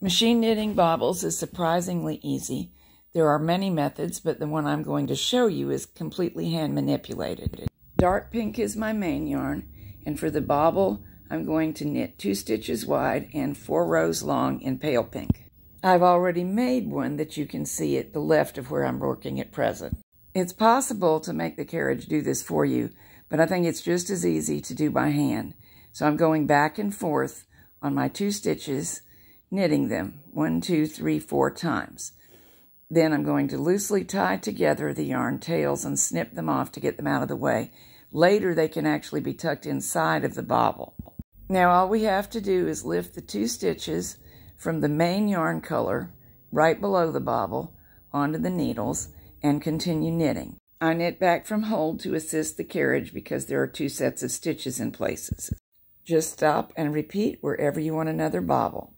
Machine knitting bobbles is surprisingly easy. There are many methods, but the one I'm going to show you is completely hand manipulated. Dark pink is my main yarn, and for the bobble, I'm going to knit 2 stitches wide and 4 rows long in pale pink. I've already made one that you can see at the left of where I'm working at present. It's possible to make the carriage do this for you, but I think it's just as easy to do by hand. So I'm going back and forth on my 2 stitches, knitting them 1, 2, 3, 4 times. Then I'm going to loosely tie together the yarn tails and snip them off to get them out of the way. Later, they can actually be tucked inside of the bobble. Now, all we have to do is lift the 2 stitches from the main yarn color right below the bobble onto the needles and continue knitting. I knit back from hold to assist the carriage because there are 2 sets of stitches in places. Just stop and repeat wherever you want another bobble.